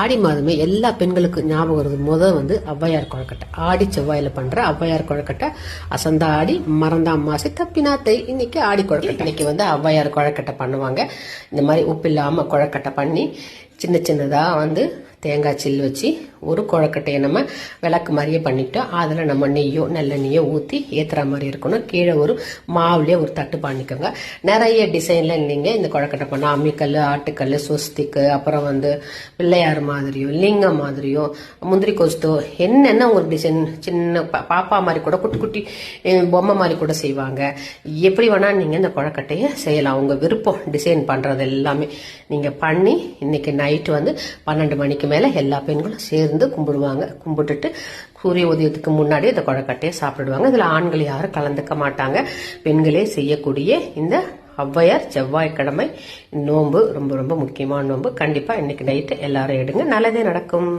ஆடி மாதமே எல்லா பெண்களுக்கும் ஞாபகம் வருது வந்து ஔவையார் கொழக்கட்டை. ஆடி செவ்வாயில பண்ற ஔவையார் கொழக்கட்டை. அசந்தா ஆடி மறந்தா அம்மாசி தப்பினாத்தை. இன்னைக்கு ஆடி கொழக்கட்டை. இன்னைக்கு ஔவையார் கொழக்கட்டை பண்ணுவாங்க. இந்த மாதிரி உப்பு இல்லாம கொழக்கட்டை பண்ணி சின்ன சின்னதா தேங்காய் சில்லு வச்சு ஒரு கொழக்கட்டையை நம்ம விளக்கு மாதிரியே பண்ணிட்டோம். அதில் நம்ம நெய்யோ நல்லெண்ணெய்யோ ஊற்றி ஏற்றுற மாதிரி இருக்கணும். கீழே ஒரு மாவுலேயே ஒரு தட்டு பண்ணிக்கோங்க. நிறைய டிசைனில் இல்லைங்க இந்த கொழக்கட்டை பண்ண அம்மிக்கல், ஆட்டுக்கல், சொஸ்திக்கு, அப்புறம் பிள்ளையார் மாதிரியோ லிங்கம் மாதிரியோ முந்திரி கொஸ்தோ என்னென்ன ஒரு டிசைன் சின்ன பாப்பா மாதிரி கூட குட்டி குட்டி பொம்மை மாதிரி கூட செய்வாங்க. எப்படி வேணால் நீங்கள் இந்த கொழக்கட்டையை செய்யலாம். உங்கள் விருப்பம் டிசைன் பண்ணுறது எல்லாமே நீங்கள் பண்ணி இன்னைக்கு நைட்டு 12 மணிக்கு மேலே எல்லா பெண்களும் சேர்ந்து கும்பிடுவாங்க. கும்பிட்டுட்டு சூரிய உதயத்துக்கு முன்னாடி இந்த கொழக்கட்டையை சாப்பிடுவாங்க. இதில் ஆண்கள் யாரும் கலந்துக்க மாட்டாங்க. பெண்களே செய்யக்கூடிய இந்த ஔவையார் செவ்வாய்க்கிழமை நோன்பு ரொம்ப ரொம்ப முக்கியமான நோன்பு. கண்டிப்பாக இன்னைக்கு நைட்டு எல்லாரும் எடுங்க. நல்லதே நடக்கும்.